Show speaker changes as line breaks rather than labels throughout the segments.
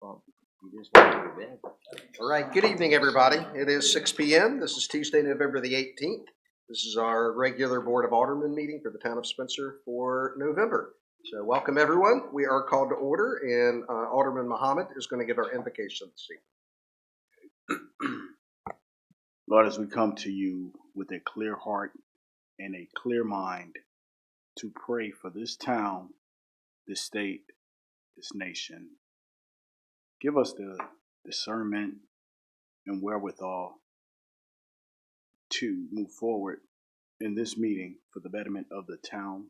All right, good evening, everybody. It is 6 p.m. This is Tuesday, November the 18th. This is our regular Board of Alderman meeting for the town of Spencer for November. So welcome, everyone. We are called to order, and Alderman Muhammad is going to give our invocation this evening.
Lord, as we come to you with a clear heart and a clear mind to pray for this town, this state, this nation, give us the discernment and wherewithal to move forward in this meeting for the betterment of the town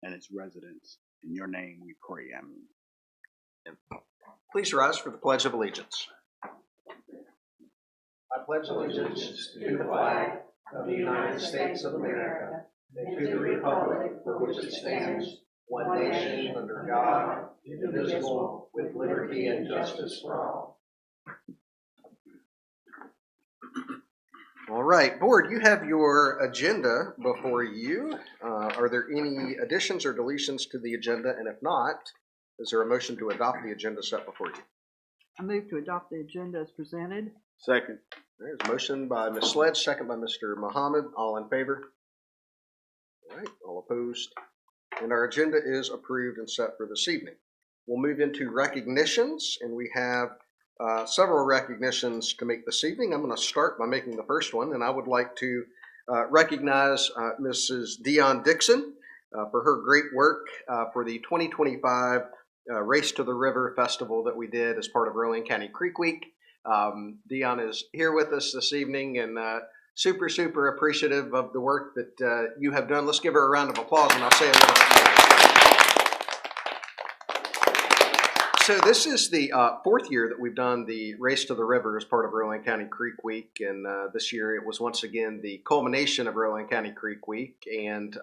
and its residents. In your name we pray, amen.
Please rise for the Pledge of Allegiance. I pledge allegiance to the flag of the United States of America and to the republic for which it stands, one nation under God, indivisible, with liberty and justice for all. All right, Board, you have your agenda before you. Are there any additions or deletions to the agenda? And if not, is there a motion to adopt the agenda set before you?
I move to adopt the agenda as presented.
Second.
There's a motion by Ms. Sledge, second by Mr. Muhammad. All in favor? All right, all opposed? And our agenda is approved and set for this evening. We'll move into recognitions, and we have several recognitions to make this evening. I'm going to start by making the first one, and I would like to recognize Mrs. Dion Dixon for her great work for the 2025 Race to the River Festival that we did as part of Rowan County Creek Week. Dion is here with us this evening, and super appreciative of the work that you have done. Let's give her a round of applause, and I'll say a little bit more. So this is the fourth year that we've done the Race to the River as part of Rowan County Creek Week, and this year it was once again the culmination of Rowan County Creek Week. And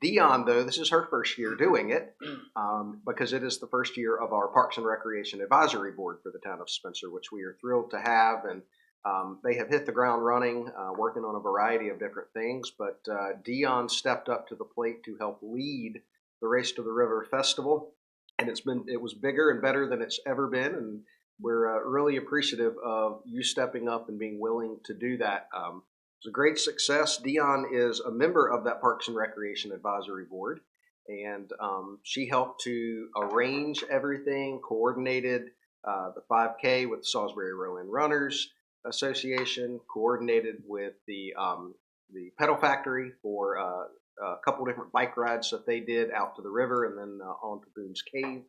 Dion, though, this is her first year doing it because it is the first year of our Parks and Recreation Advisory Board for the town of Spencer, which we are thrilled to have. And they have hit the ground running, working on a variety of different things. But Dion stepped up to the plate to help lead the Race to the River Festival. And it was bigger and better than it's ever been, and we're really appreciative of you stepping up and being willing to do that. It was a great success. Dion is a member of that Parks and Recreation Advisory Board, and she helped to arrange everything, coordinated the 5K with the Salisbury Rowan Runners Association, coordinated with the Pedal Factory for a couple different bike rides that they did out to the river and then on to Boone's Cave,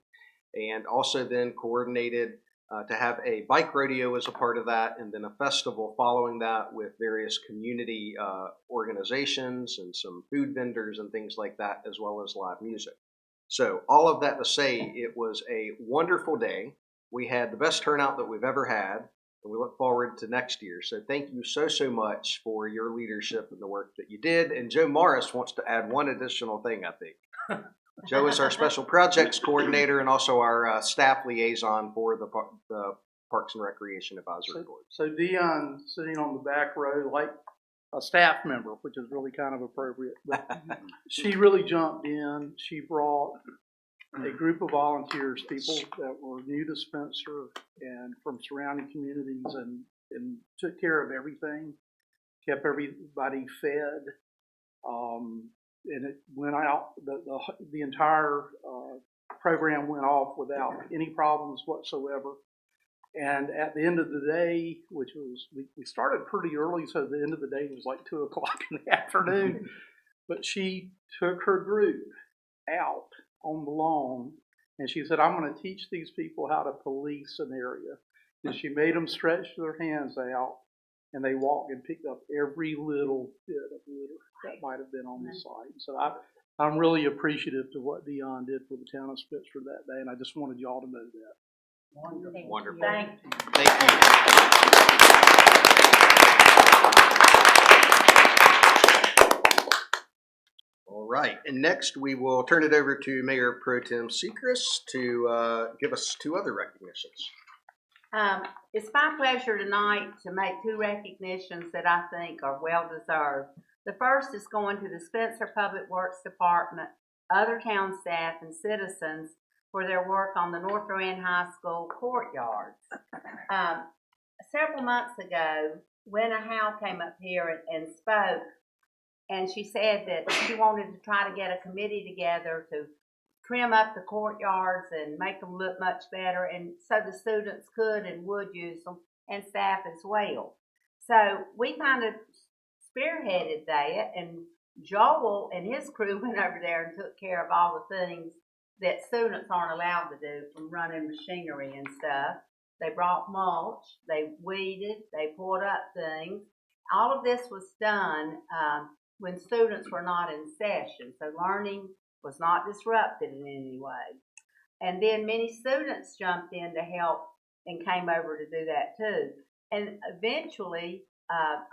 and also then coordinated to have a bike rodeo as a part of that, and then a festival following that with various community organizations and some food vendors and things like that, as well as live music. So all of that to say, it was a wonderful day. We had the best turnout that we've ever had, and we look forward to next year. So thank you so much for your leadership and the work that you did. And Joe Morris wants to add one additional thing, I think. Joe is our special projects coordinator and also our staff liaison for the Parks and Recreation Advisory Board.
So Dion sitting on the back row like a staff member, which is really kind of appropriate. But she really jumped in. She brought a group of volunteers, people that were new to Spencer and from surrounding communities, and took care of everything, kept everybody fed, and it went out. The entire program went off without any problems whatsoever. And at the end of the day, which was, we started pretty early, so the end of the day was like 2 o'clock in the afternoon, but she took her group out on the lawn, and she said, I'm going to teach these people how to police an area. And she made them stretch their hands out, and they walked and picked up every little bit of litter that might have been on the site. So I'm really appreciative to what Dion did for the town of Spencer that day, and I just wanted y'all to know that.
Wonderful.
Thank you.
Thank you. All right, and next we will turn it over to Mayor Pro Tem Sechrist to give us 2 other recognitions.
It's my pleasure tonight to make 2 recognitions that I think are well deserved. The first is going to the Spencer Public Works Department, other town staff, and citizens for their work on the North Rowan High School courtyards. Several months ago, Wenna Howe came up here and spoke, and she said that she wanted to try to get a committee together to trim up the courtyards and make them look much better, and so the students could and would use them, and staff as well. So we kind of spearheaded that, and Joel and his crew went over there and took care of all the things that students aren't allowed to do, from running machinery and stuff. They brought mulch, they weeded, they poured up things. All of this was done when students were not in session, so learning was not disrupted in any way. And then many students jumped in to help and came over to do that too. And eventually,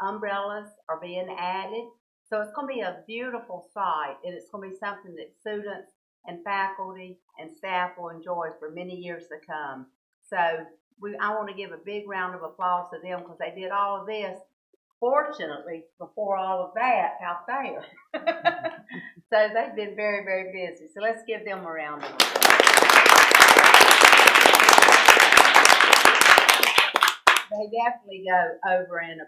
umbrellas are being added. So it's going to be a beautiful sight, and it's going to be something that students and faculty and staff will enjoy for many years to come. So I want to give a big round of applause to them, because they did all of this, fortunately, before all of that out there. So they've been very, very busy. So let's give them a round of applause. They definitely go over and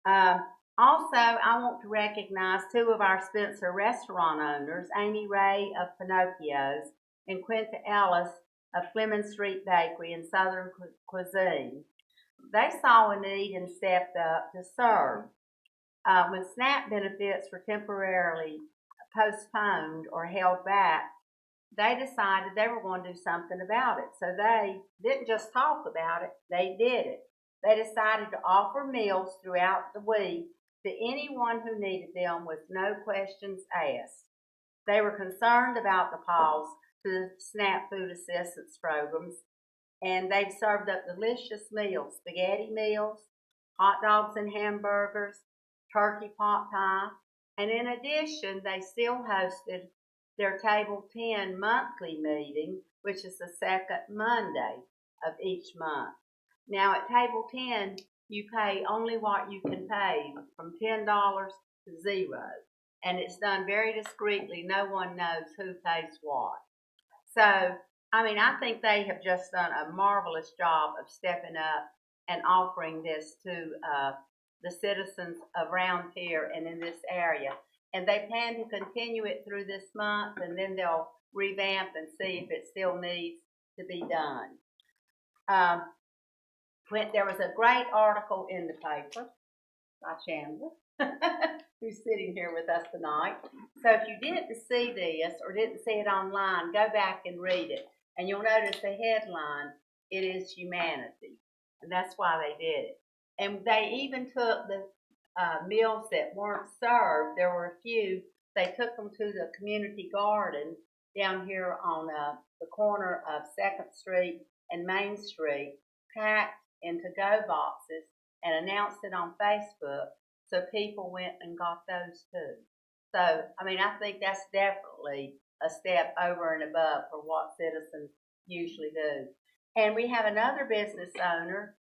above. Also, I want to recognize two of our Spencer restaurant owners, Amy Ray of Pinocchio's and Quinta Ellis of Fleming Street Bakery and Southern Cuisine. They saw a need and stepped up to serve. When SNAP benefits were temporarily postponed or held back, they decided they were going to do something about it. So they didn't just talk about it, they did it. They decided to offer meals throughout the week to anyone who needed them with no questions asked. They were concerned about the pause to the SNAP food assistance programs, and they've served up delicious meals, spaghetti meals, hot dogs and hamburgers, turkey pot pie, and in addition, they still hosted their Table 10 monthly meeting, which is the second Monday of each month. Now at Table 10, you pay only what you can pay, from $10 to $0. And it's done very discreetly. No one knows who pays what. So, I mean, I think they have just done a marvelous job of stepping up and offering this to the citizens around here and in this area. And they plan to continue it through this month, and then they'll revamp and see if it still needs to be done. There was a great article in the paper by Chandler, who's sitting here with us tonight. So if you didn't see this or didn't see it online, go back and read it. And you'll notice the headline, "It is Humanity." And that's why they did it. And they even took the meals that weren't served. There were a few. They took them to the community garden down here on the corner of 2nd Street and Main Street, packed in to-go boxes, and announced it on Facebook, so people went and got those too. So, I mean, I think that's definitely a step over and above for what citizens usually do. And we have another business owner,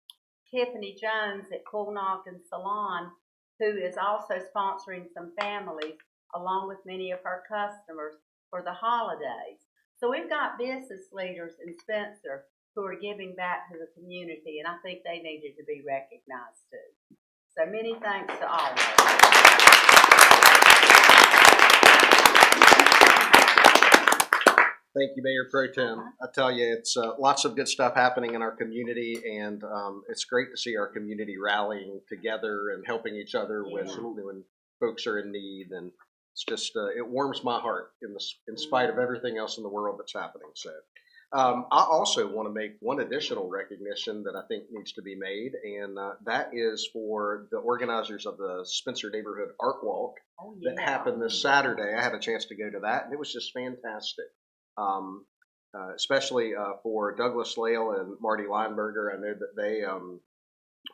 Tiffany Jones at Cool Noggin Salon, who is also sponsoring some families along with many of her customers for the holidays. So we've got business leaders in Spencer who are giving back to the community, and I think they needed to be recognized too. So many thanks to all of them.
Thank you, Mayor Pro Tem. I tell you, it's lots of good stuff happening in our community, and it's great to see our community rallying together and helping each other when folks are in need. And it's just it warms my heart in spite of everything else in the world that's happening. So I also want to make one additional recognition that I think needs to be made, and that is for the organizers of the Spencer Neighborhood Art Walk that happened this Saturday. I had a chance to go to that, and it was just fantastic. Especially for Douglas Lale and Marty Lineberger. I know that they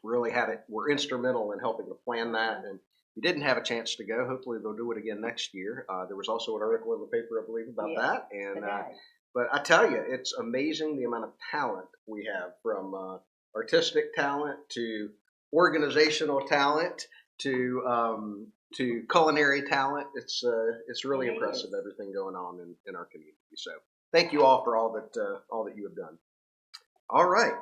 really were instrumental in helping to plan that. And if you didn't have a chance to go, hopefully they'll do it again next year. There was also an article in the paper, I believe, about that. And but I tell you, it's amazing the amount of talent we have, from artistic talent to organizational talent to culinary talent. It's really impressive, everything going on in our community. So thank you all for all that you have done. All right.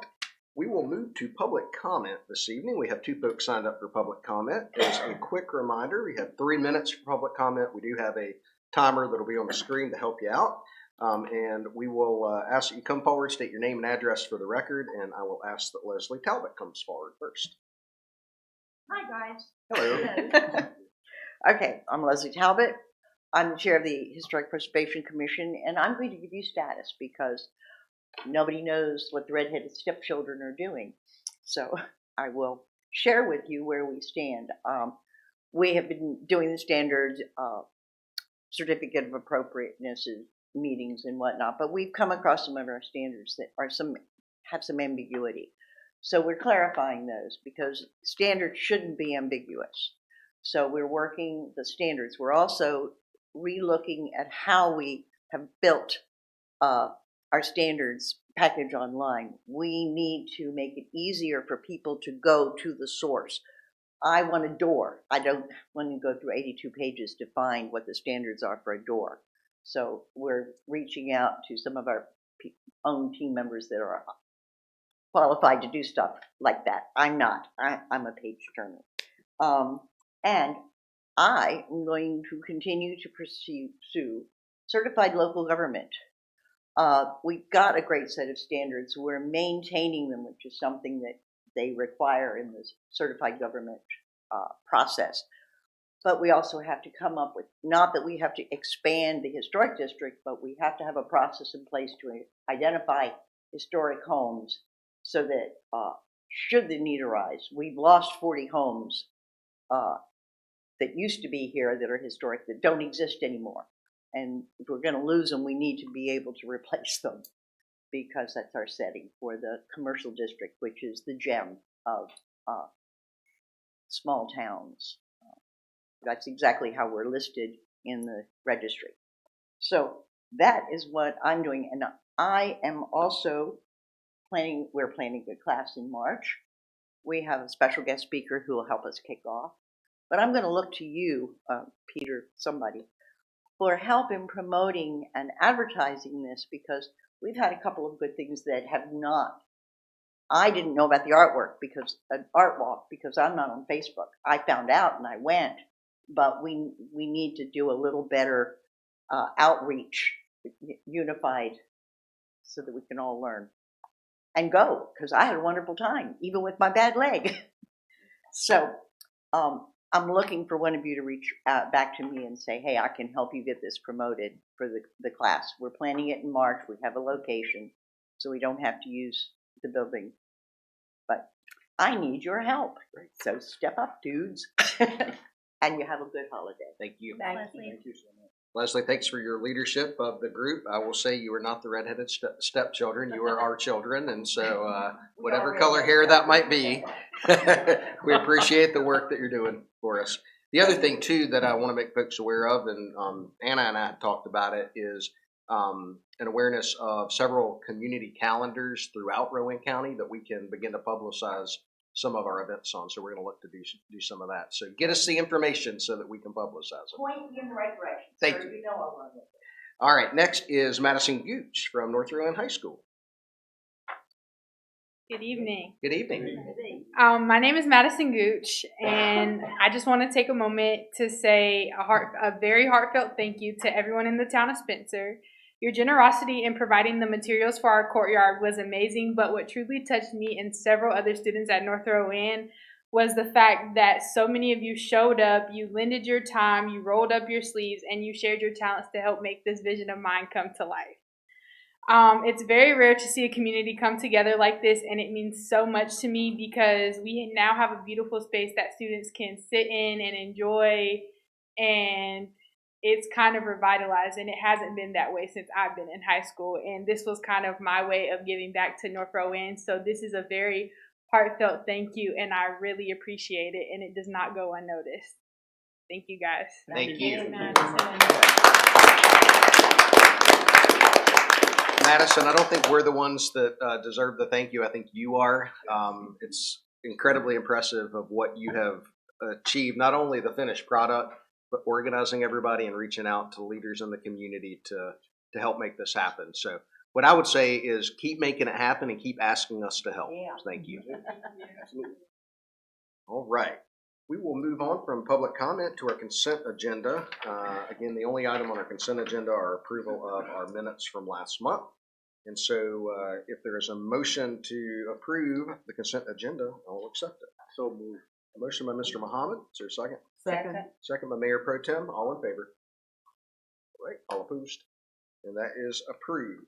We will move to public comment this evening. We have 2 folks signed up for public comment. As a quick reminder, we have 3 minutes for public comment. We do have a timer that will be on the screen to help you out. And we will ask that you come forward, state your name and address for the record, and I will ask that Leslie Talbot comes forward first.
Hi, guys.
Hello.
Okay, I'm Leslie Talbot. I'm the chair of the Historic Preservation Commission, and I'm going to give you status because nobody knows what the redheaded stepchildren are doing. So I will share with you where we stand. We have been doing the standards, certificate of appropriateness meetings and whatnot, but we've come across some of our standards that are have some ambiguity. So we're clarifying those because standards shouldn't be ambiguous. So we're working the standards. We're also re-looking at how we have built our standards package online. We need to make it easier for people to go to the source. I want a door. I don't want to go through 82 pages to find what the standards are for a door. So we're reaching out to some of our own team members that are qualified to do stuff like that. I'm not. I'm a page turner. And I am going to continue to pursue certified local government. We've got a great set of standards. We're maintaining them, which is something that they require in the certified government process. But we also have to come up with, not that we have to expand the historic district, but we have to have a process in place to identify historic homes so that should the need arise, we've lost 40 homes that used to be here that are historic that don't exist anymore. And if we're going to lose them, we need to be able to replace them because that's our setting for the commercial district, which is the gem of small towns. That's exactly how we're listed in the registry. So that is what I'm doing. And I am also we're planning a class in March. We have a special guest speaker who will help us kick off. But I'm going to look to you, Peter, somebody, for help in promoting and advertising this because we've had a couple of good things that have not. I didn't know about the artwork because an art walk because I'm not on Facebook. I found out and I went, but we need to do a little better outreach, unified, so that we can all learn and go because I had a wonderful time even with my bad leg. So I'm looking for one of you to reach back to me and say, hey, I can help you get this promoted for the class. We're planning it in March. We have a location, so we don't have to use the building. But I need your help. So step up, dudes. And you have a good holiday.
Thank you.
Thank you.
Thank you so much.
Leslie, thanks for your leadership of the group. I will say you are not the redheaded stepchildren. You are our children. And so whatever color hair that might be, we appreciate the work that you're doing for us. The other thing, too, that I want to make folks aware of, and Anna and I had talked about it, is an awareness of several community calendars throughout Rowan County that we can begin to publicize some of our events on. So we're going to look to do some of that. So get us the information so that we can publicize it.
Point me in the right direction.
Thank
you. You know I'll run with it.
All right, next is Madison Gooch from North Rowan High School.
Good evening.
Good evening.
My name is Madison Gooch, and I just want to take a moment to say a very heartfelt thank you to everyone in the town of Spencer. Your generosity in providing the materials for our courtyard was amazing, but what truly touched me and several other students at North Rowan was the fact that so many of you showed up, you lended your time, you rolled up your sleeves, and you shared your talents to help make this vision of mine come to life. It's very rare to see a community come together like this, and it means so much to me because we now have a beautiful space that students can sit in and enjoy, and it's kind of revitalized, and it hasn't been that way since I've been in high school, and this was kind of my way of giving back to North Rowan. So this is a very heartfelt thank you, and I really appreciate it, and it does not go unnoticed. Thank you, guys.
Thank you.
Madison,
I don't think we're the ones that deserve the thank you. I think you are. It's incredibly impressive of what you have achieved, not only the finished product, but organizing everybody and reaching out to leaders in the community to to help make this happen. So what I would say is keep making it happen and keep asking us to help.
Yeah.
Thank you. All right. We will move on from public comment to our consent agenda. Again, the only item on our consent agenda are approval of our minutes from last month. And so if there is a motion to approve the consent agenda, I'll accept it.
So moved.
A motion by Mr. Muhammad. Is there a second?
Second.
Second by Mayor Pro Tem. All in favor? All right. All opposed? And that is approved.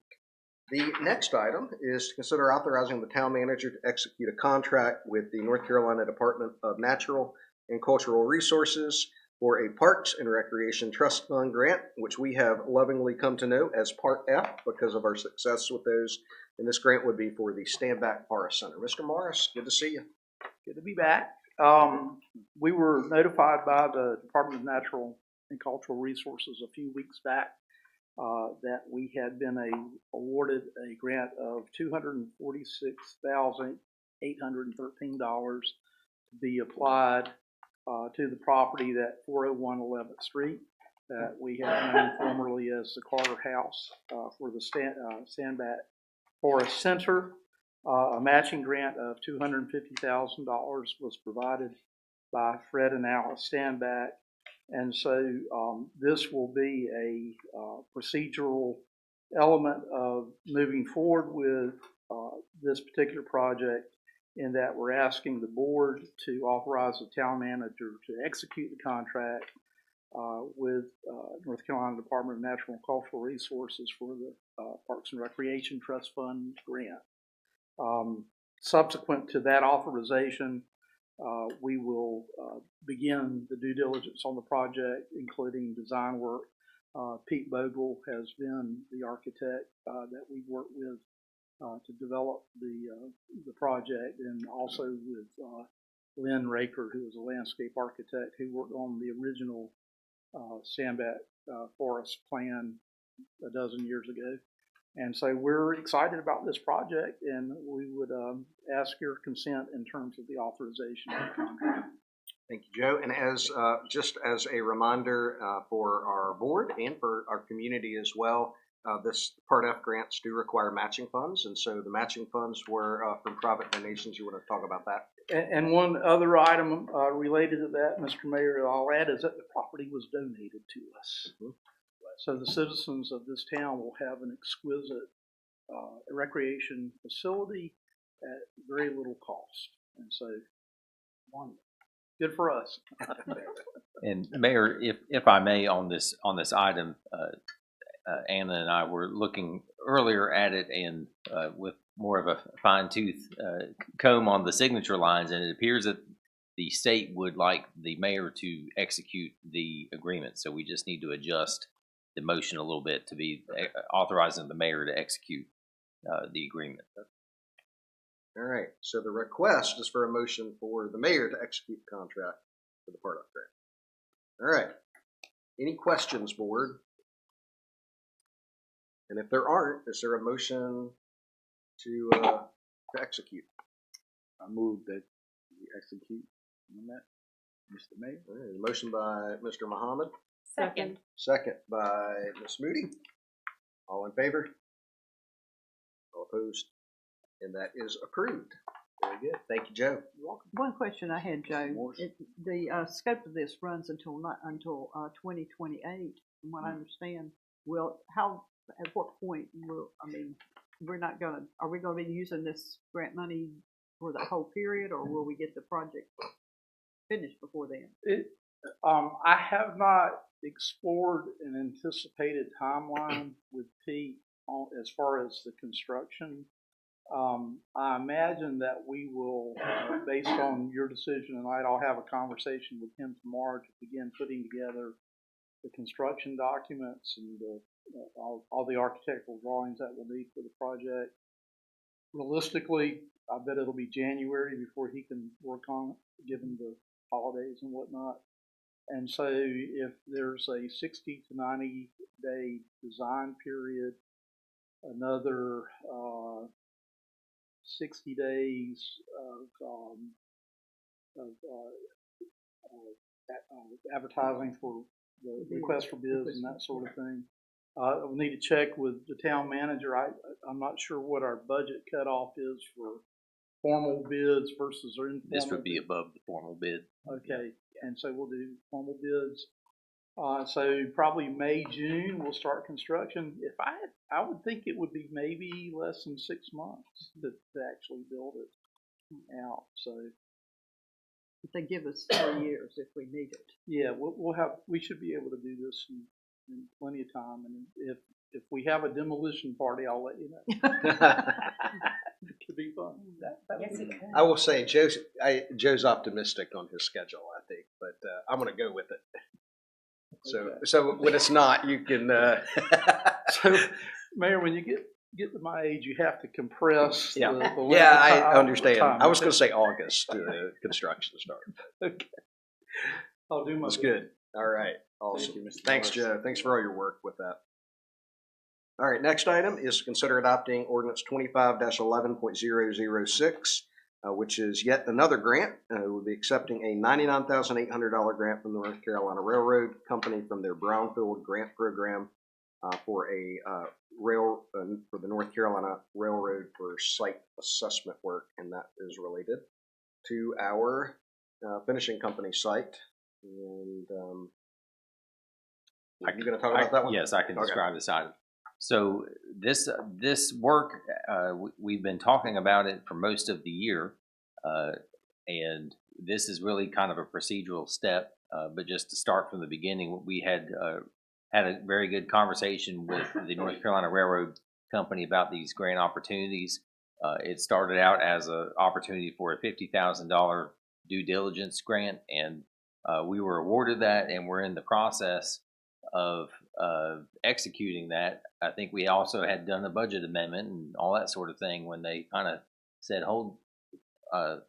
The next item is to consider authorizing the town manager to execute a contract with the North Carolina Department of Natural and Cultural Resources for a Parks and Recreation Trust Fund grant, which we have lovingly come to know as Part F because of our success with those. And this grant would be for the Standback Forest Center. Mr. Morris, good to see you.
Good to be back. We were notified by the Department of Natural and Cultural Resources a few weeks back that we had been awarded a grant of $246,813 to be applied to the property at 401 11th Street that we have known formerly as the Carter House for the Standback Forest Center. A matching grant of $250,000 was provided by Fred and Alice Standback. And so this will be a procedural element of moving forward with this particular project, in that we're asking the board to authorize the town manager to execute the contract with North Carolina Department of Natural and Cultural Resources for the Parks and Recreation Trust Fund grant. Subsequent to that authorization, we will begin the due diligence on the project, including design work. Pete Bogle has been the architect that we worked with to develop the project, and also with Lynn Raker, who is a landscape architect who worked on the original Standback Forest plan a dozen years ago. And so we're excited about this project, and we would ask your consent in terms of the authorization of the contract.
Thank you, Joe. And as just as a reminder for our board and for our community as well, this Part F grants do require matching funds, and so the matching funds were from private donations. You want to talk about that?
And one other item related to that, Mr. Mayor, I'll add, is that the property was donated to us. Mm-hmm. So the citizens of this town will have an exquisite recreation facility at very little cost. And so, good for us.
And Mayor, if I may, on this item, Anna and I were looking earlier at it, and with more of a fine tooth comb on the signature lines, and it appears that the state would like the mayor to execute the agreement. So we just need to adjust the motion a little bit to be authorizing the mayor to execute the agreement.
All right. So the request is for a motion for the mayor to execute the contract for the Part F grant. All right. Any questions, board? And if there aren't, is there a motion to execute?
I move that we execute on that, Mr. Mayor.
All right. A motion by Mr. Muhammad.
Second.
Second by Ms. Moody. All in favor? All opposed? And that is approved. Very good. Thank you, Joe.
You're welcome.
One question I had, Joe. The scope of this runs until 2028, from what I understand. At what point are we going to be using this grant money for the whole period, or will we get the project finished before then?
I have not explored an anticipated timeline with Pete as far as the construction. I imagine that we will, based on your decision tonight, I'll have a conversation with him tomorrow to begin putting together the construction documents and all the architectural drawings that we'll need for the project. Realistically, I bet it'll be January before he can work on it, given the holidays and whatnot. And so if there's a 60 to 90 day design period, another 60 days of advertising for the request for bids and that sort of thing, We'll need to check with the town manager. I'm not sure what our budget cutoff is for formal bids versus our informal.
This would be above the formal bid.
Okay, and so we'll do formal bids. So probably May, June, we'll start construction. If I would think it would be maybe less than 6 months to actually build it out. So
If they give us 4 years if we need it.
yeah, we should be able to do this in plenty of time. And if we have a demolition party, I'll let you know. It could be fun.
Yes, it could.
I will say Joe's optimistic on his schedule, I think, but I'm going to go with it. So when it's not, you can.
So, Mayor, when you get to my age, you have to compress.
Yeah,
the
yeah, I
time-
understand.
time.
I was going to say August construction start.
Okay. I'll do my
That's
best.
good. All right, awesome.
Thank you, Mr.
Thanks,
Norris.
Joe. Thanks for all your work with that. All right, next item is to consider adopting ordinance 25-11.006, which is yet another grant. We'll be accepting a $99,800 grant from the North Carolina Railroad Company from their Brownfield Grant Program for a for the North Carolina Railroad for site assessment work, and that is related to our finishing company site. And are you going to talk about that one?
Yes, I can
Okay.
describe this item. So this work, we've been talking about it for most of the year, and this is really kind of a procedural step. But just to start from the beginning, we had a very good conversation with the North Carolina Railroad Company about these grant opportunities. It started out as an opportunity for a $50,000 due diligence grant, and we were awarded that, and we're in the process of executing that. I think we also had done a budget amendment and all that sort of thing when they kind of said, hold on,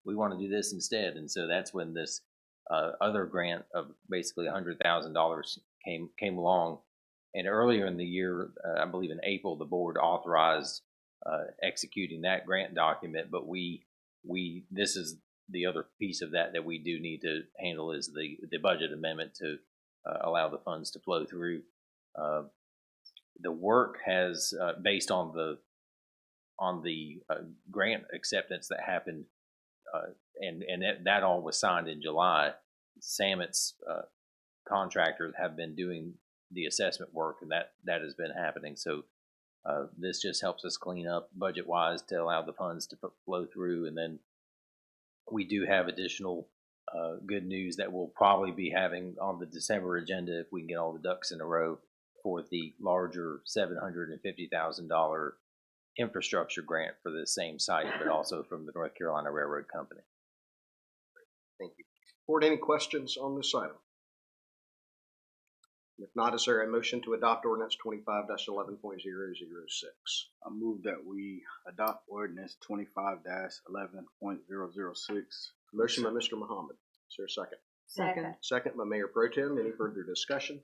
we want to do this instead. And so that's when this other grant of basically $100,000 came along. And earlier in the year, I believe in April, the board authorized executing that grant document. But this is the other piece of that we do need to handle is the budget amendment to allow the funds to flow through. The work has, based on the grant acceptance that happened, and that all was signed in July. Samet's contractors have been doing the assessment work, and that has been happening. So this just helps us clean up budget-wise to allow the funds to flow through, and then we do have additional good news that we'll probably be having on the December agenda if we can get all the ducks in a row for the larger $750,000 infrastructure grant for the same site, but also from the North Carolina Railroad Company.
Thank you. Board, any questions on this item? If not, is there a motion to adopt ordinance 25-11.006?
I move that we adopt ordinance 25-11.006.
Motion by Mr. Muhammad. Is there a second?
Second.
Second by Mayor Pro Tem. Any further discussion?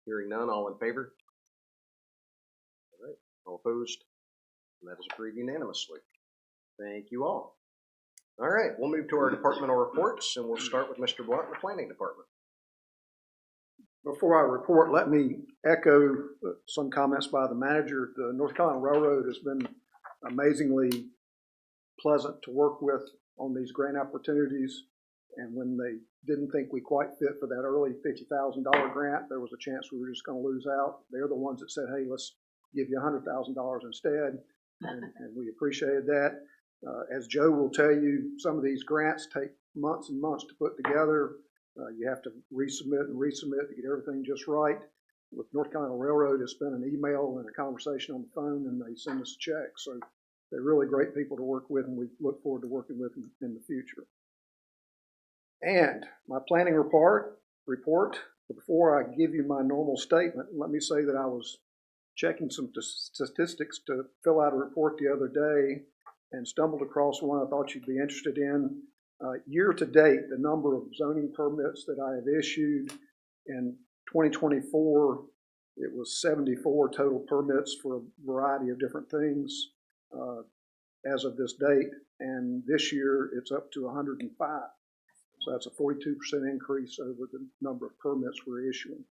Hearing none, all in favor? All right, all opposed? And that is approved unanimously. Thank you all. All right, we'll move to our departmental reports, and we'll start with Mr. Blunt in the Planning Department.
Before I report, let me echo some comments by the manager. The North Carolina Railroad has been amazingly pleasant to work with on these grant opportunities. And when they didn't think we quite fit for that early $50,000 grant, there was a chance we were just going to lose out. They're the ones that said, hey, let's give you $100,000 instead. And we appreciated that. As Joe will tell you, some of these grants take months and months to put together. You have to resubmit to get everything just right. With North Carolina Railroad, it's been an email and a conversation on the phone, and they send us a check. So they're really great people to work with, and we look forward to working with them in the future. And my planning report, before I give you my normal statement, let me say that I was checking some statistics to fill out a report the other day and stumbled across one I thought you'd be interested in. Year to date, the number of zoning permits that I have issued in 2024, it was 74 total permits for a variety of different things as of this date. And this year, it's up to 105. So that's a 42% increase over the number of permits we're issuing.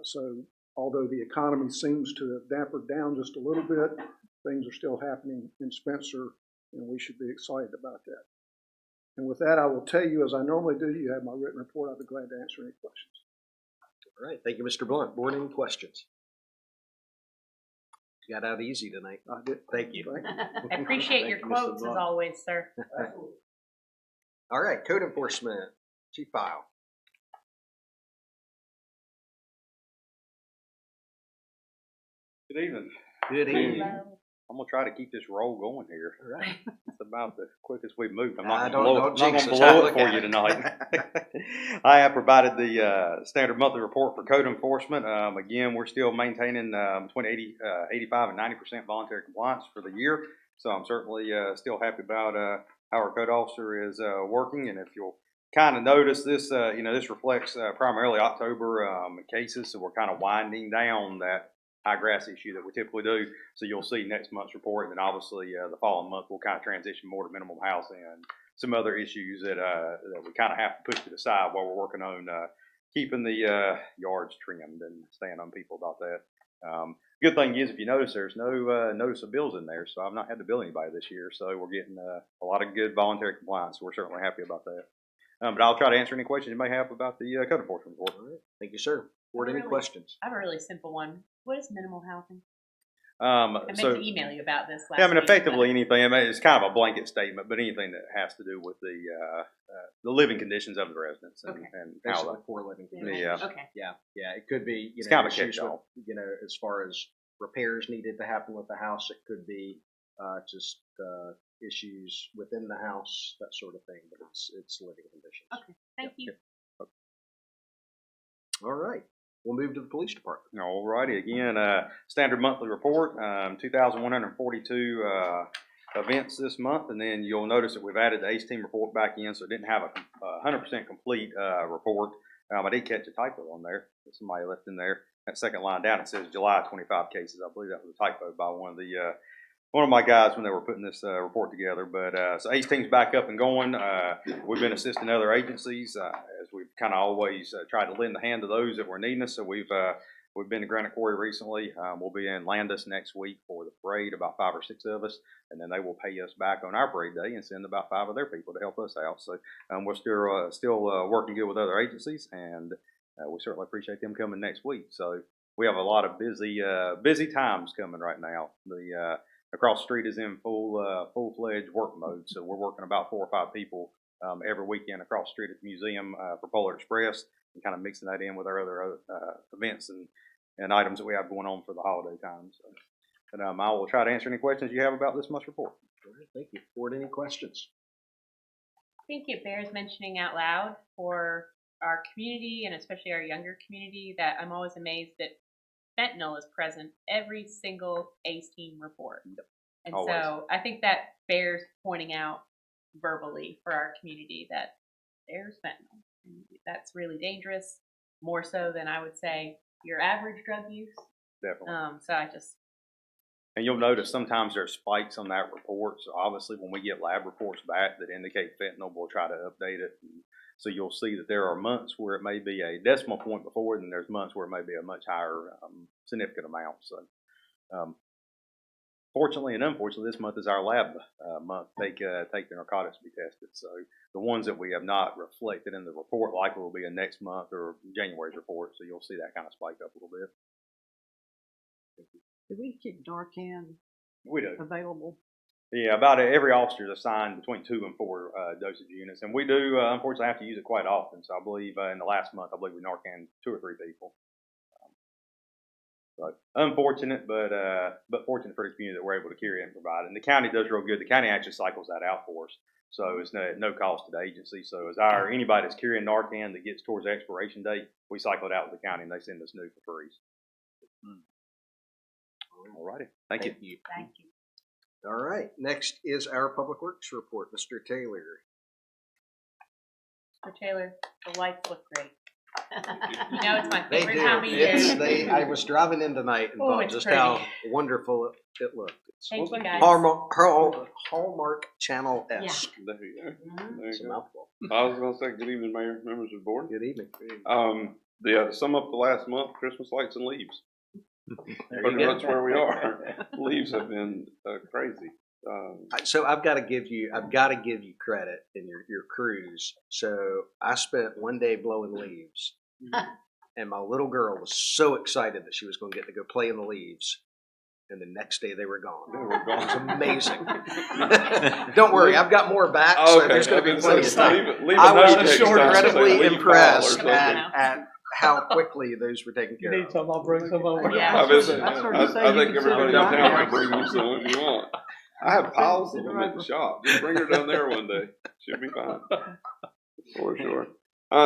So although the economy seems to have dampered down just a little bit, things are still happening in Spencer, and we should be excited about that. And with that, I will tell you, as I normally do, you have my written report. I'll be glad to answer any questions.
All right, thank you, Mr. Blunt. Board, any questions? You got out easy tonight.
I did.
Thank you.
I appreciate
Thank
your
you, Mr.
quotes as
Blunt.
always, sir.
All right, code enforcement, Chief File.
Good evening.
Good evening.
I'm gonna try to keep this roll going here.
All right.
It's about the quickest we've moved. I'm
Nah,
not
don't
gonna
jinx us.
blow
Look
it for
at
you
it.
tonight. I have provided the standard monthly report for code enforcement. Again, we're still maintaining between 85 and 90% voluntary compliance for the year. So I'm certainly still happy about how our code officer is working. And if you'll kind of notice this, this reflects primarily October cases. So we're kind of winding down that high grass issue that we typically do. So you'll see next month's report, and then obviously the following month we'll kind of transition more to minimum housing and some other issues that we kind of have to push to the side while we're working on keeping the yards trimmed and staying on people about that. Good thing is, if you notice, there's no notice of bills in there, so I've not had to bill anybody this year. So we're getting a lot of good voluntary compliance. So we're certainly happy about that. But I'll try to answer any questions you may have about the code enforcement report.
All right. Thank you, sir. Board, any questions?
I have a really simple one. What is minimal housing? I meant
So,
to email you about this last
yeah, I mean,
week,
effectively
but-
anything. I mean, it's kind of a blanket statement, but anything that has to do with the living conditions of the residents and,
Okay.
and how
Basically, for living conditions.
Yeah.
Okay.
Yeah. It could be,
It's kind of a
issues with,
catch-all.
as far as repairs needed to happen with the house. It could be just issues within the house, that sort of thing. But it's living conditions.
Okay. Thank you.
All right. We'll move to the police department.
All righty. Again, standard monthly report, 2,142 events this month. And then you'll notice that we've added the ACE team report back in, so it didn't have a 100% complete report. I did catch a typo on there that somebody left in there. That second line down, it says July 25 cases. I believe that was a typo by one of my guys when they were putting this report together. But so ACE team's back up and going. We've been assisting other agencies as we've kind of always tried to lend a hand to those that were needing us. So we've been to Granite Quarry recently. We'll be in Landis next week for the parade, about 5 or 6 of us, and then they will pay us back on our parade day and send about 5 of their people to help us out. So we're still working good with other agencies, and we certainly appreciate them coming next week. So we have a lot of busy times coming right now. The across the street is in full-fledged work mode, so we're working about 4 or 5 people every weekend across the street at the museum for Polar Express, and kind of mixing that in with our other events and items that we have going on for the holiday time. So, but I will try to answer any questions you have about this month's report.
All right, thank you. Board, any questions?
I think it bears mentioning out loud for our community, and especially our younger community, that I'm always amazed that fentanyl is present every single ACE team report. And
Always.
so I think that bears pointing out verbally for our community that there's fentanyl. And that's really dangerous, more so than I would say your average drug use.
Definitely.
So I just,
And you'll notice sometimes there's spikes on that report. So obviously when we get lab reports back that indicate fentanyl, we'll try to update it. And so you'll see that there are months where it may be a decimal point before, and there's months where it may be a much higher significant amount. So fortunately and unfortunately, this month is our lab month. Take the narcotics to be tested. So the ones that we have not reflected in the report likely will be in next month or January's report. So you'll see that kind of spike up a little bit.
Do we keep Narcan
We do.
available?
Yeah, about every officer is assigned between 2 and 4 dosage units, and we do unfortunately have to use it quite often. So I believe in the last month, I believe we Narcan 2 or 3 people. So unfortunate, but fortunate for the community that we're able to carry it and provide it. And the county does real good. The county actually cycles that out for us, so it's no cost to the agency. So as anybody that's carrying Narcan that gets towards the expiration date, we cycle it out with the county, and they send us new for free. All righty, thank you.
thank you.
All right. Next is our Public Works report, Mr. Taylor.
Mr. Taylor, the lights look great. You know it's my
They
favorite
do.
time of year.
I was driving in tonight and
Oh,
thought
it's
just
pretty.
how wonderful it looked. It's
Thank you, guys.
Hallmark Channel-esque.
There you go.
Mhm.
There
It's a
you go.
mouthful.
I was going to say good evening, Mayor, members of the board.
Good evening.
To sum up the last month, Christmas lights and leaves.
There you go.
That's where we are. Leaves have been crazy.
So I've got to give you credit in your cruise. So I spent one day blowing leaves, and my little girl was so excited that she was going to get to go play in the leaves. And the next day they were gone.
They were gone.
It was amazing. Don't worry, I've got more back, so there's going to be plenty of time. I was incredibly impressed at how quickly those were taken care of.
some, I'll bring some over.
Yeah.
I
That's what you say,
think
you can
everybody in
sell it
town
right
can bring you some if you want. I have piles of them at the shop. Just bring her down there one day. She'll be fine. For sure.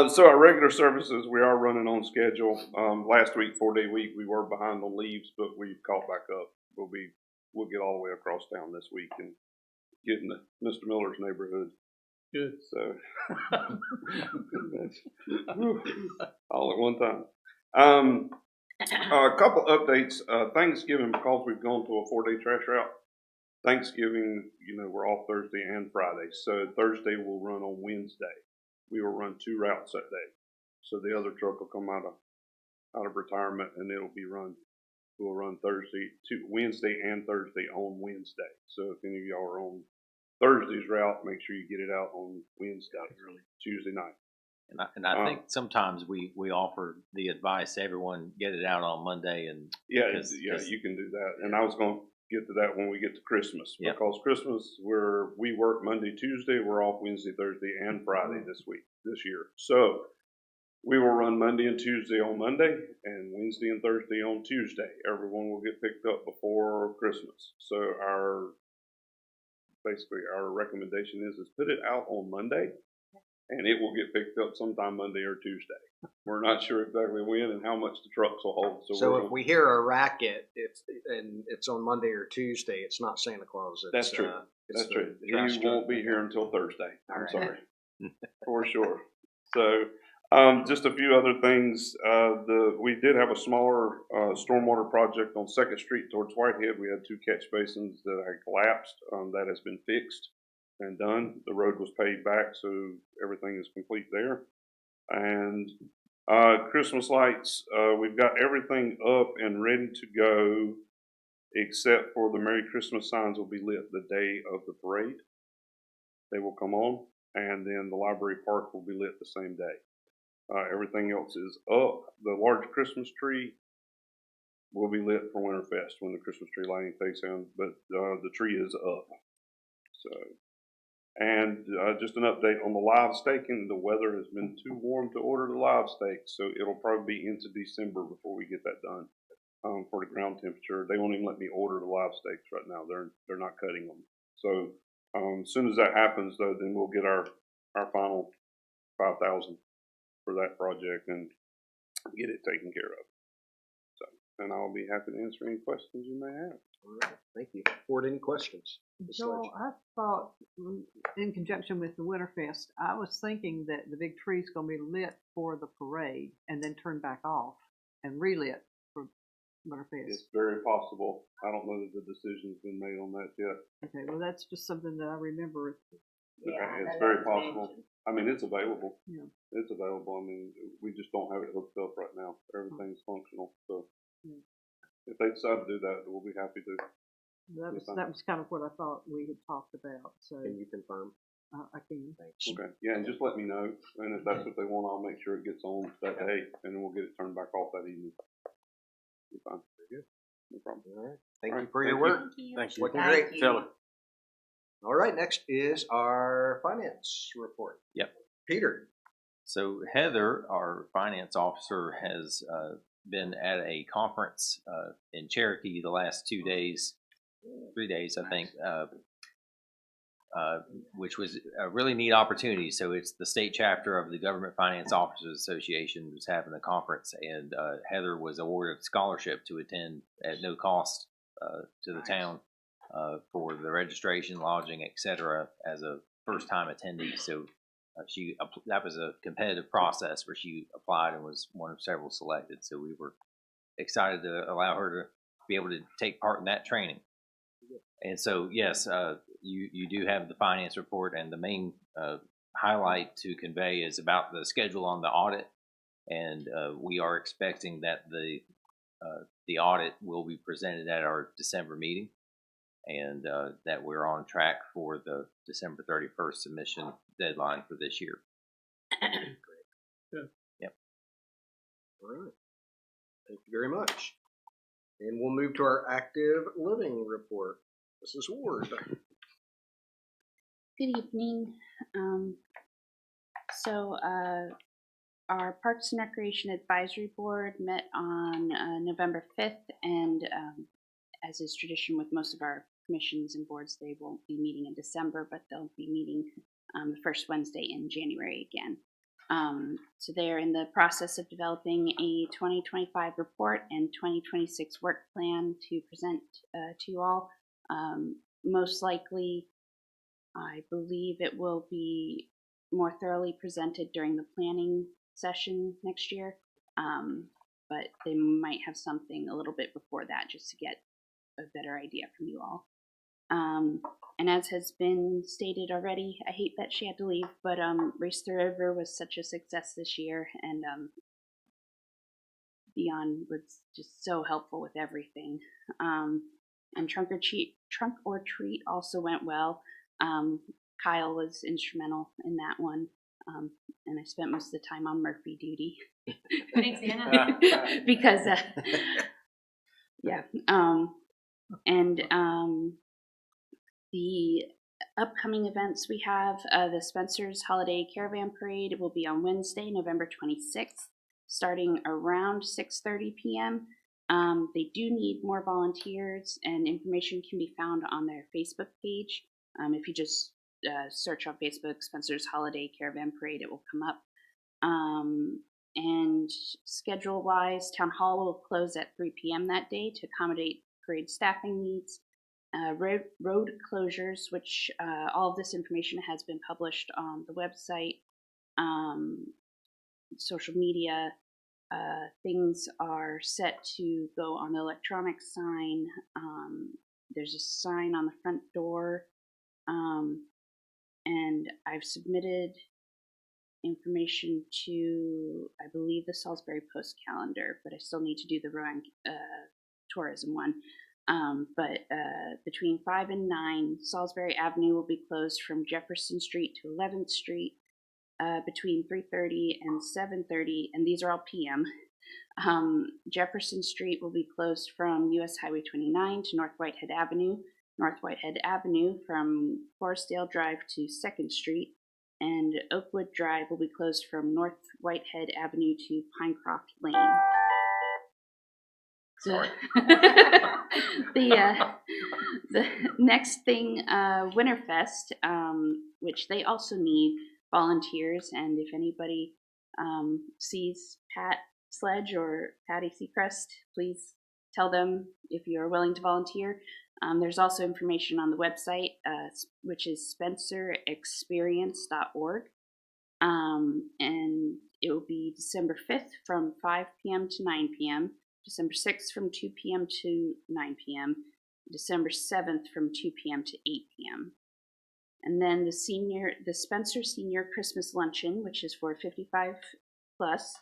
So our regular services, we are running on schedule. Last week, 4-day week, we were behind on leaves, but we've caught back up. We'll get all the way across town this week and get into Mr. Miller's neighborhood.
Good.
So all at one time. A couple updates. Thanksgiving, because we've gone to a 4-day trash route. Thanksgiving, we're off Thursday and Friday. So Thursday we'll run on Wednesday. We will run 2 routes that day. So the other truck will come out of retirement, and we'll run Wednesday and Thursday on Wednesday. So if any of y'all are on Thursday's route, make sure you get it out on Wednesday, Tuesday night.
And I think sometimes we offer the advice to everyone, get it out on Monday. And
you can do that. And I was going to get to that when we get to Christmas, because Christmas we work Monday, Tuesday, we're off Wednesday, Thursday, and Friday this year. So we will run Monday and Tuesday on Monday, and Wednesday and Thursday on Tuesday. Everyone will get picked up before Christmas. So our recommendation is put it out on Monday, and it will get picked up sometime Monday or Tuesday. We're not sure exactly when and how much the trucks will hold.
So if we hear a racket, it's on Monday or Tuesday, it's not Santa Claus.
That's true. That's true. He won't be here until Thursday. I'm sorry. For sure. So just a few other things. We did have a smaller stormwater project on 2nd Street towards Whitehead. We had 2 catch basins that had collapsed. That has been fixed and done. The road was paid back, so everything is complete there. And Christmas lights, we've got everything up and ready to go, except for the Merry Christmas signs will be lit the day of the parade. They will come on, and then the library park will be lit the same day. Everything else is up. The large Christmas tree will be lit for Winterfest when the Christmas tree lighting takes in, but the tree is up. So. And just an update on the live staking. The weather has been too warm to order the live steak, so it'll probably be into December before we get that done for the ground temperature. They won't even let me order the live steaks right now. They're not cutting them. So as soon as that happens, though, then we'll get our final 5,000 for that project and get it taken care of. So, and I'll be happy to answer any questions you may have.
All right, thank you. Board, any questions?
Joel, I thought, in conjunction with the Winterfest, I was thinking that the big tree's going to be lit for the parade and then turned back off and relit for Winterfest.
It's very possible. I don't know that the decision's been made on that yet.
Okay, well, that's just something that I remember.
Yeah, it's very possible. I mean, it's available.
Yeah.
It's available. I mean, we just don't have it hooked up right now. Everything's functional. So if they decide to do that, we'll be happy to.
That was kind of what I thought we had talked about. So
can you confirm?
I can.
Thanks.
Okay. Yeah, and just let me know. And if that's what they want, I'll make sure it gets on that day, and then we'll get it turned back off that evening. Be fine.
Very good.
No problem.
All right. Thank you for your work.
Thank you.
Looking
Thank
great.
you.
All right. Next is our finance report.
Yep.
Peter.
So Heather, our finance officer, has been at a conference in Cherokee the last 3 days, I think, which was a really neat opportunity. So it's the state chapter of the Government Finance Officers Association was having a conference, and Heather was awarded a scholarship to attend at no cost to the town for the registration, lodging, etc. as a first-time attendee. So that was a competitive process where she applied and was one of several selected. So we were excited to allow her to be able to take part in that training. And so, yes, you do have the finance report, and the main highlight to convey is about the schedule on the audit. and we are expecting that the audit will be presented at our December meeting, and that we're on track for the December 31st submission deadline for this year.
Good.
Yep.
All right. Thank you very much. And we'll move to our active living report. Mrs. Ward.
Good evening. Our Parks and Recreation Advisory Board met on November 5th, and as is tradition with most of our commissions and boards, they won't be meeting in December, but they'll be meeting the first Wednesday in January again. So they're in the process of developing a 2025 report and 2026 work plan to present to you all. Most likely, I believe it will be more thoroughly presented during the planning session next year, but they might have something a little bit before that just to get a better idea from you all. And as has been stated already, I hate that she had to leave, but Race to the River was such a success this year, and Beyond was just so helpful with everything. And Trunk or Treat also went well. Kyle was instrumental in that one, and I spent most of the time on Murphy duty.
Thanks, Anna.
Because, the upcoming events we have, the Spencer's Holiday Caravan Parade will be on Wednesday, November 26th, starting around 6:30 p.m. They do need more volunteers, and information can be found on their Facebook page. If you just search on Facebook, Spencer's Holiday Caravan Parade, it will come up. And schedule-wise, Town Hall will close at 3 p.m. that day to accommodate parade staffing needs. Road closures, which all of this information has been published on the website, social media. Things are set to go on the electronic sign. There's a sign on the front door, and I've submitted information to, I believe, the Salisbury Post calendar, but I still need to do the Rowan tourism one. But between 5 and 9, Salisbury Avenue will be closed from Jefferson Street to 11th Street. Between 3:30 and 7:30, and these are all PM. Jefferson Street will be closed from US Highway 29 to North Whitehead Avenue, North Whitehead Avenue from Forestdale Drive to 2nd Street, and Oakwood Drive will be closed from North Whitehead Avenue to Pinecroft Lane.
Sorry.
The next thing, Winterfest, which they also need volunteers, and if anybody sees Pat Sledge or Patty Seacrest, please tell them if you're willing to volunteer. There's also information on the website, which is spencerexperience.org, and it will be December 5th from 5 p.m. to 9 p.m., December 6th from 2 p.m. to 9 p.m., December 7th from 2 p.m. to 8 p.m. And then the Spencer Senior Christmas Luncheon, which is for 55 plus,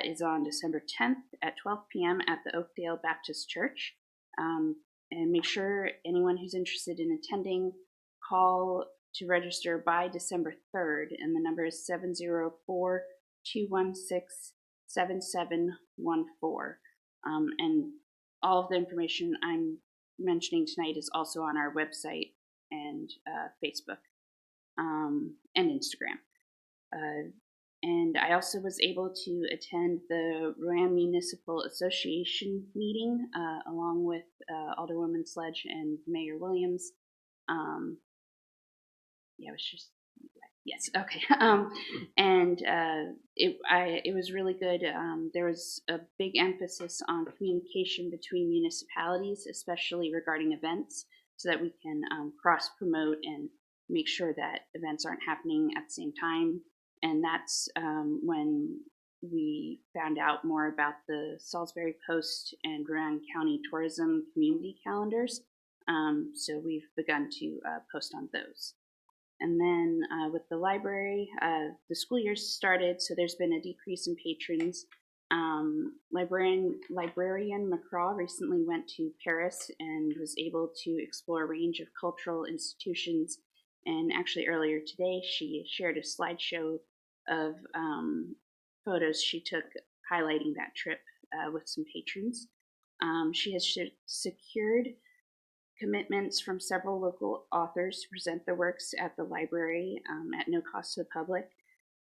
is on December 10th at 12 p.m. at the Oakdale Baptist Church. And make sure anyone who's interested in attending, call to register by December 3rd, and the number is 704-216-7714. And all of the information I'm mentioning tonight is also on our website and Facebook and Instagram. And I also was able to attend the Rowan Municipal Association meeting along with Alderwoman Sledge and Mayor Williams. Yeah, it was just, yes, okay. And it was really good. There was a big emphasis on communication between municipalities, especially regarding events, so that we can cross-promote and make sure that events aren't happening at the same time. And that's when we found out more about the Salisbury Post and Rowan County Tourism community calendars. So we've begun to post on those. And then with the library, the school year started, so there's been a decrease in patrons. Librarian McCraw recently went to Paris and was able to explore a range of cultural institutions. And actually, earlier today, she shared a slideshow of photos she took highlighting that trip with some patrons. She has secured commitments from several local authors to present their works at the library at no cost to the public.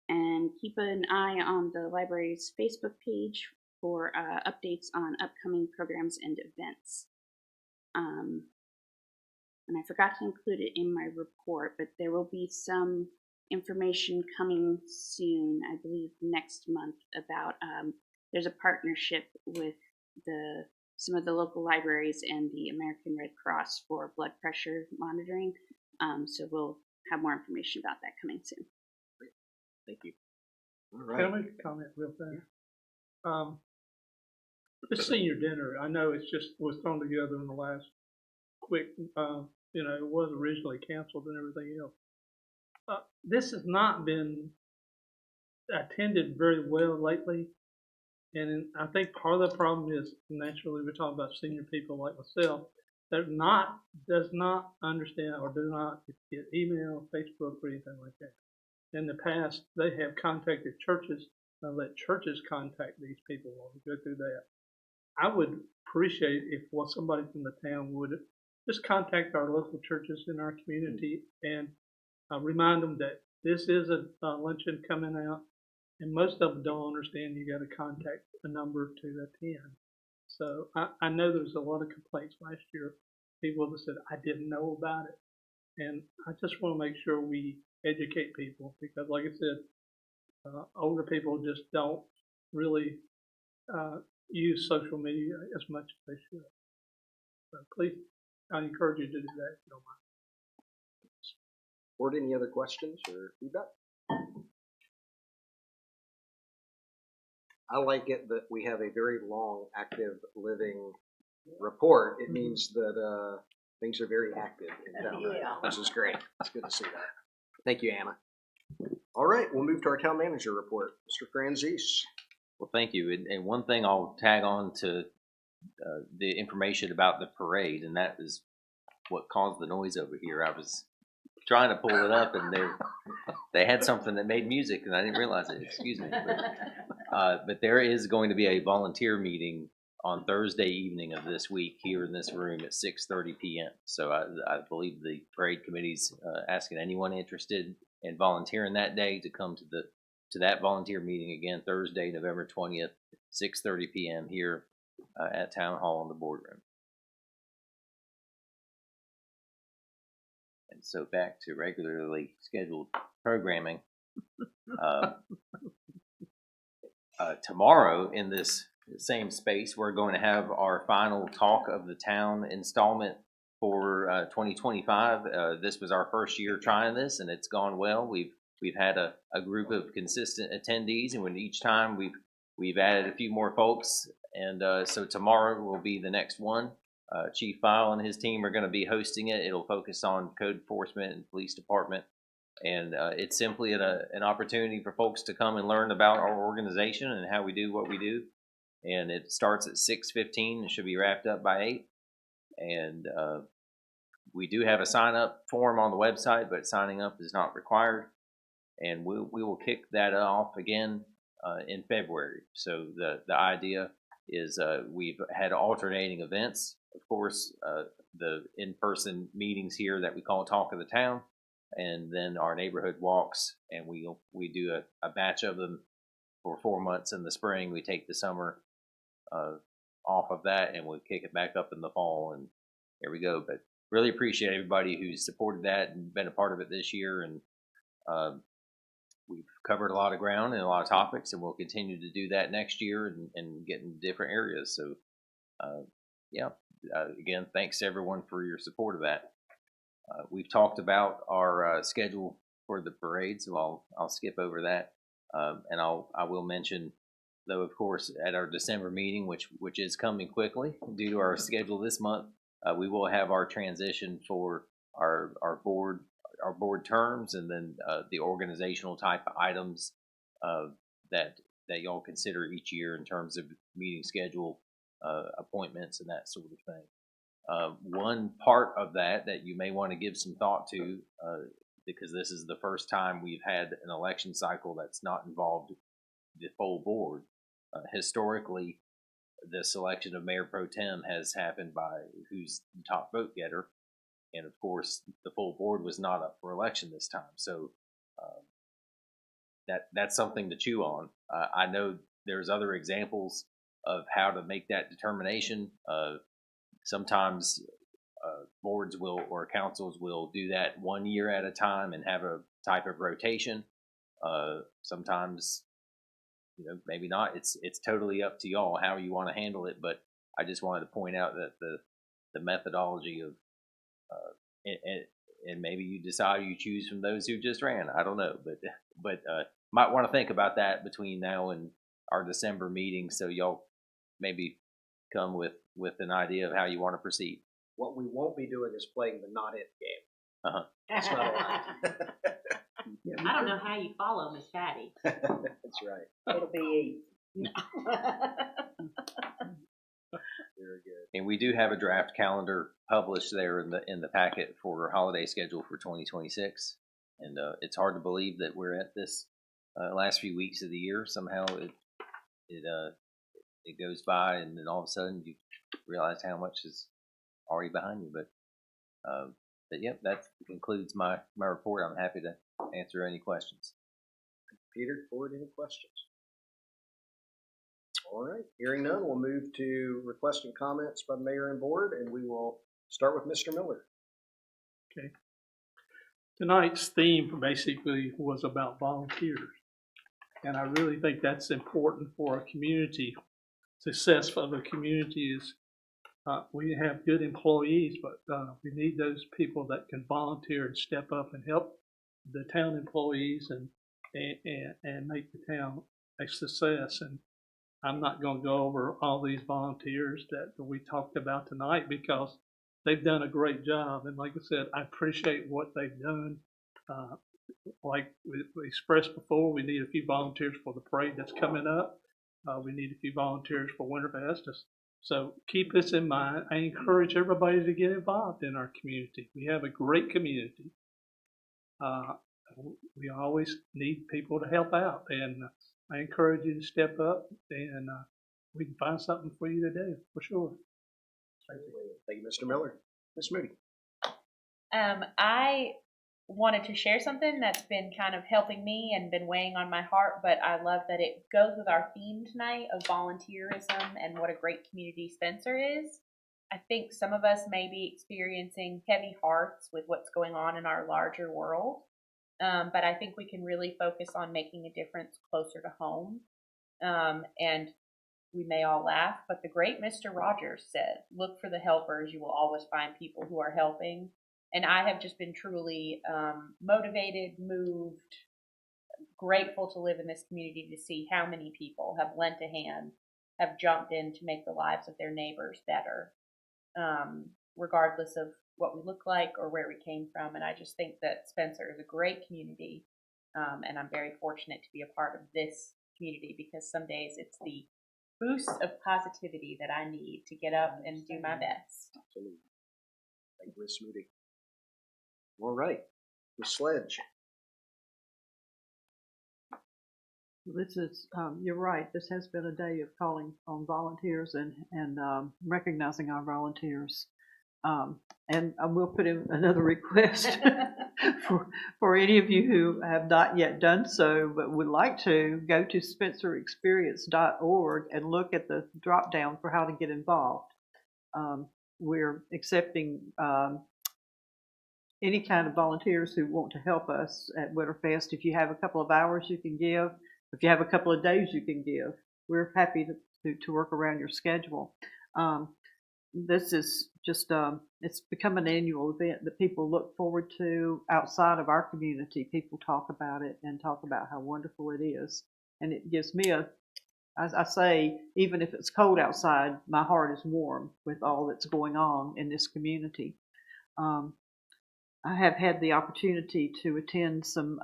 And keep an eye on the library's Facebook page for updates on upcoming programs and events. And I forgot to include it in my report, but there will be some information coming soon, I believe next month, about there's a partnership with some of the local libraries and the American Red Cross for blood pressure monitoring. So we'll have more information about that coming soon.
Thank you. All
Can
right.
I make a comment real fast? This senior dinner, I know it's just was thrown together in the last quick, it was originally canceled and everything else. This has not been attended very well lately. And I think part of the problem is, naturally, we're talking about senior people like myself that does not understand or do not get email, Facebook, or anything like that. In the past, they have contacted churches and let churches contact these people while we go through that. I would appreciate if somebody from the town would just contact our local churches in our community and remind them that this is a luncheon coming out, and most of them don't understand you got to contact a number to attend. So I know there was a lot of complaints last year. People that said, I didn't know about it. And I just want to make sure we educate people because, like I said, older people just don't really use social media as much as they should. So please, I encourage you to do that if you don't mind.
Board, any other questions or feedback? I like it that we have a very long active living report. It means that things are very active in town, which is great. It's good to see that. Thank you, Anna. All right, we'll move to our town manager report. Mr. Franzese.
Well, thank you. And one thing I'll tag on to the information about the parade, and that is what caused the noise over here. I was trying to pull it up, and they had something that made music, and I didn't realize it. Excuse me. But there is going to be a volunteer meeting on Thursday evening of this week here in this room at 6:30 p.m. So I believe the parade committee's asking anyone interested in volunteering that day to come to that volunteer meeting again Thursday, November 20th, 6:30 p.m. here at Town Hall in the boardroom. And so back to regularly scheduled programming. Tomorrow in this same space, we're going to have our final Talk of the Town installment for 2025. This was our first year trying this, and it's gone well. We've had a group of consistent attendees, and when each time we've added a few more folks, and so tomorrow will be the next one. Chief File and his team are going to be hosting it. It'll focus on code enforcement and police department. And it's simply an opportunity for folks to come and learn about our organization and how we do what we do. And it starts at 6:15 and should be wrapped up by 8. And we do have a sign-up form on the website, but signing up is not required. And we will kick that off again in February. So the idea is we've had alternating events. Of course, the in-person meetings here that we call Talk of the Town, and then our neighborhood walks, and we do a batch of them for 4 months in the spring. We take the summer off of that, and we kick it back up in the fall, and there we go. But really appreciate everybody who's supported that and been a part of it this year, and we've covered a lot of ground and a lot of topics, and we'll continue to do that next year and get in different areas. So, again, thanks to everyone for your support of that. We've talked about our schedule for the parade, so I'll skip over that, and I will mention, though, of course, at our December meeting, which is coming quickly due to our schedule this month, we will have our transition for our board our board terms, and then the organizational type of items that y'all consider each year in terms of meeting schedule, appointments, and that sort of thing. One part of that you may want to give some thought to, because this is the first time we've had an election cycle that's not involved the full board. Historically, the selection of mayor pro tem has happened by who's the top vote getter, and of course, the full board was not up for election this time. So that's something to chew on. I know there's other examples of how to make that determination. Sometimes boards will or councils will do that 1 year at a time and have a type of rotation. Sometimes, maybe not. It's totally up to y'all how you want to handle it. But I just wanted to point out that the methodology of and maybe you decide you choose from those who just ran. I don't know, but might want to think about that between now and our December meeting, so y'all maybe come with an idea of how you want to proceed.
What we won't be doing is playing the not it game.
Uh-huh.
That's not allowed.
I don't know how you follow Miss Patty.
That's right.
It'll be
Very good.
And we do have a draft calendar published there in the packet for holiday schedule for 2026. And it's hard to believe that we're at this last few weeks of the year. Somehow it goes by, and then all of a sudden you realize how much is already behind you. But yep, that concludes my report. I'm happy to answer any questions.
Peter, forward any questions? All right, hearing none, we'll move to requests and comments by the mayor and board, and we will start with Mr. Miller.
Okay. Tonight's theme basically was about volunteers. And I really think that's important for a community. Success of a community is we have good employees, but we need those people that can volunteer and step up and help the town employees and make the town a success. And I'm not going to go over all these volunteers that we talked about tonight because they've done a great job. And like I said, I appreciate what they've done. Like we expressed before, we need a few volunteers for the parade that's coming up. We need a few volunteers for Winterfest. So keep this in mind. I encourage everybody to get involved in our community. We have a great community. We always need people to help out, and I encourage you to step up, and we can find something for you to do, for sure.
Thank you, Mr. Miller. Ms. Moody.
I wanted to share something that's been kind of helping me and been weighing on my heart, but I love that it goes with our theme tonight of volunteerism and what a great community Spencer is. I think some of us may be experiencing heavy hearts with what's going on in our larger world, but I think we can really focus on making a difference closer to home. And we may all laugh, but the great Mr. Rogers said, "Look for the helpers. You will always find people who are helping." And I have just been truly motivated, moved, grateful to live in this community to see how many people have lent a hand, have jumped in to make the lives of their neighbors better, regardless of what we look like or where we came from. And I just think that Spencer is a great community, and I'm very fortunate to be a part of this community because some days it's the boost of positivity that I need to get up and do my best.
Absolutely. Thank you, Ms. Moody. All right, Ms. Sledge.
This is, you're right, this has been a day of calling on volunteers and recognizing our volunteers. And I will put in another request for any of you who have not yet done so, but would like to go to spencerexperience.org and look at the drop down for how to get involved. We're accepting any kind of volunteers who want to help us at Winterfest. If you have a couple of hours you can give, if you have a couple of days you can give, we're happy to work around your schedule. This is just, it's become an annual event that people look forward to outside of our community. People talk about it and talk about how wonderful it is. And it gives me as I say, even if it's cold outside, my heart is warm with all that's going on in this community. I have had the opportunity to attend some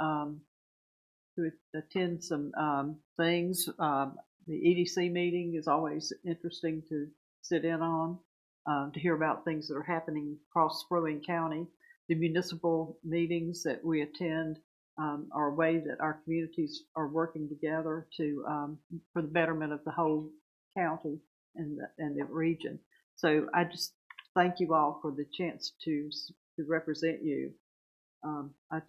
things. The EDC meeting is always interesting to sit in on, to hear about things that are happening across Rowan County. The municipal meetings that we attend are a way that our communities are working together to for the betterment of the whole county and the region. So I just thank you all for the chance to represent you. I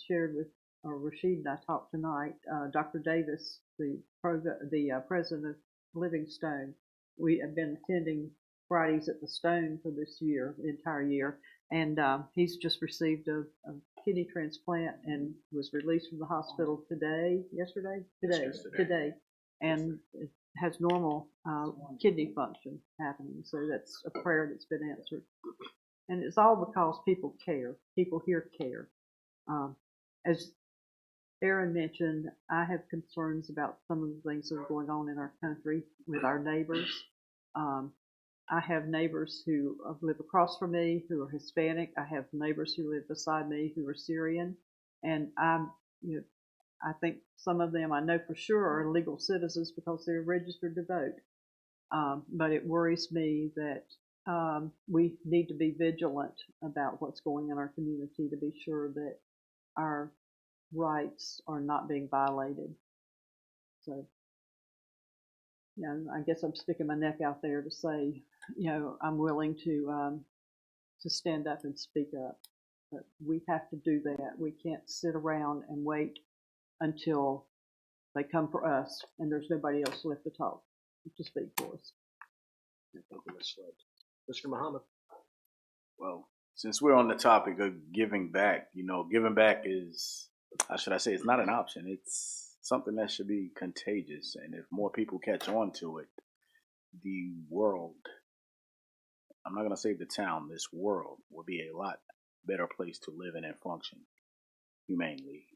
shared with Rashid and I talked tonight. Dr. Davis, the president of Livingstone, we have been attending Fridays at the Stone for this year, the entire year, and he's just received a kidney transplant and was released from the hospital today, and it has normal kidney function happening. So that's a prayer that's been answered. And it's all because people care. People here care. As Aaron mentioned, I have concerns about some of the things that are going on in our country with our neighbors. I have neighbors who live across from me who are Hispanic. I have neighbors who live beside me who are Syrian, and I think some of them I know for sure are legal citizens because they're registered to vote. But it worries me that we need to be vigilant about what's going on in our community to be sure that our rights are not being violated. So, I guess I'm sticking my neck out there to say, I'm willing to stand up and speak up. But we have to do that. We can't sit around and wait until they come for us and there's nobody else left to talk to speak for us.
Thank you, Ms. Slade. Mr. Muhammad.
Well, since we're on the topic of giving back, giving back is, how should I say, it's not an option. It's something that should be contagious. And if more people catch on to it, the world, I'm not going to say the town, this world will be a lot better place to live in and function humanely.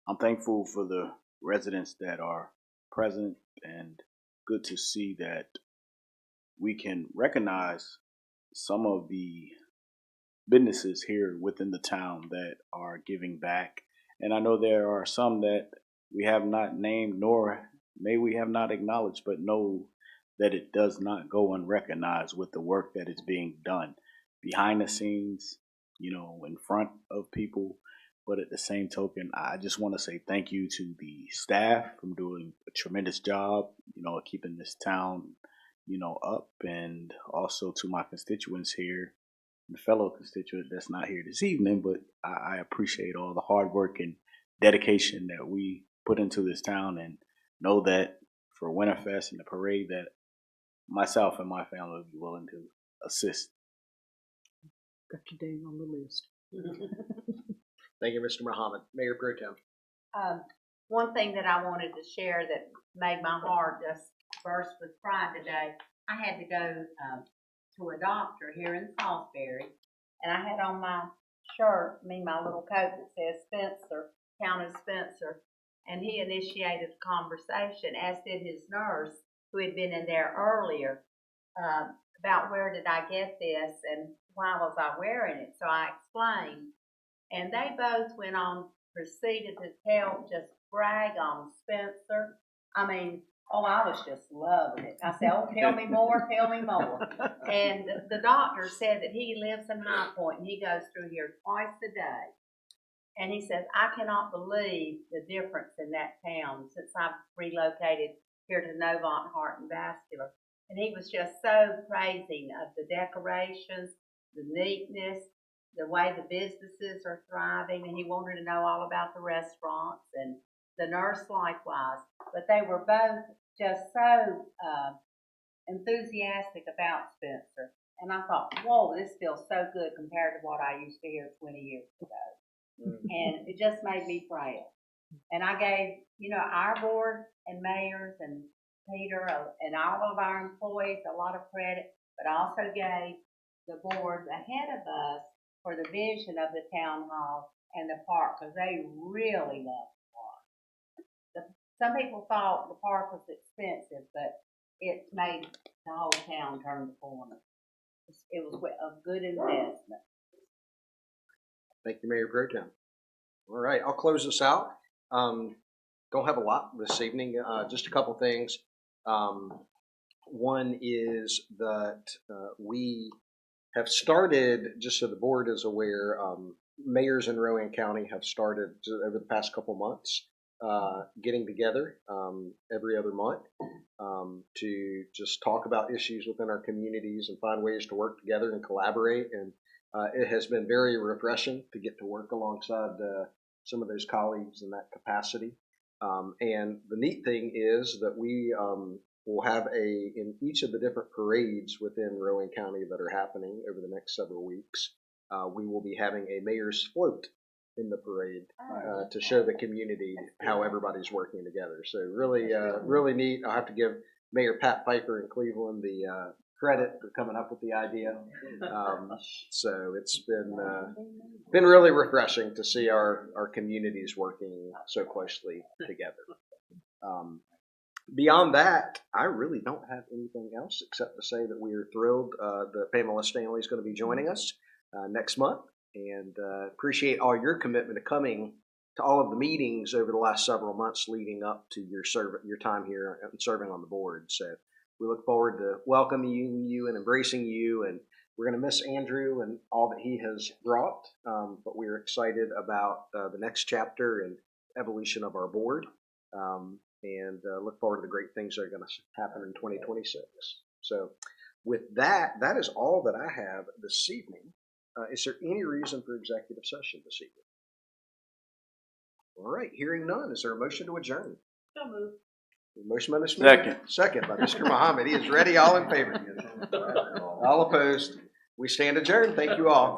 I'm thankful for the residents that are present, and good to see that we can recognize some of the businesses here within the town that are giving back. And I know there are some that we have not named, nor may we have not acknowledged, but know that it does not go unrecognized with the work that is being done behind the scenes, in front of people. But at the same token, I just want to say thank you to the staff from doing a tremendous job, keeping this town, up, and also to my constituents here, the fellow constituent that's not here this evening, but I appreciate all the hard work and dedication that we put into this town, and know that for Winterfest and the parade that myself and my family will be willing to assist.
Got your name on the list.
Thank you, Mr. Muhammad. Mayor Pro Tem.
One thing that I wanted to share that made my heart just burst with pride today, I had to go to a doctor here in Salisbury, and I had on my shirt, my little coat that says Spencer, Countess Spencer, and he initiated a conversation, as did his nurse, who had been in there earlier, about where did I get this and why was I wearing it. So I explained, and they both went on, proceeded to just brag on Spencer. I was just loving it. I said, oh, tell me more, tell me more. And the doctor said that he lives in High Point, and he goes through here twice a day. And he says, I cannot believe the difference in that town since I've relocated here to Novant Heart and Vascular. And he was just so praising of the decorations, the neatness, the way the businesses are thriving, and he wanted to know all about the restaurants, and the nurse likewise. But they were both just so enthusiastic about Spencer. And I thought, whoa, this feels so good compared to what I used to hear 20 years ago. And it just made me proud. And I gave, our board and mayors and Peter and all of our employees a lot of credit, but I also gave the board ahead of us for the vision of the town hall and the park, because they really love the park. Some people thought the park was expensive, but it made the whole town turn the corner. It was a good investment.
Thank you, Mayor Pro Tem. All right, I'll close this out. Don't have a lot this evening, just a couple things. One is that we have started, just so the board is aware, mayors in Rowan County have started over the past couple months getting together every other month to just talk about issues within our communities and find ways to work together and collaborate. And it has been very refreshing to get to work alongside some of those colleagues in that capacity. And the neat thing is that we will have in each of the different parades within Rowan County that are happening over the next several weeks, we will be having a mayor's float in the parade to show the community how everybody's working together. So really, really neat. I'll have to give Mayor Pat Piper in Cleveland the credit for coming up with the idea. So it's been really refreshing to see our communities working so closely together. Beyond that, I really don't have anything else except to say that we are thrilled that Pamela Stanley is going to be joining us next month, and appreciate all your commitment to coming to all of the meetings over the last several months leading up to your time here and serving on the board. So we look forward to welcoming you and embracing you, and we're going to miss Andrew and all that he has brought, but we're excited about the next chapter and evolution of our board, and look forward to the great things that are going to happen in 2026. So with that, that is all that I have this evening. Is there any reason for executive session this evening? All right, hearing none, is there a motion to adjourn?
So moved.
Motion by Mr. Smith. Second by Mr. Muhammad. He is ready. All in favor? All opposed? We stand adjourned. Thank you all.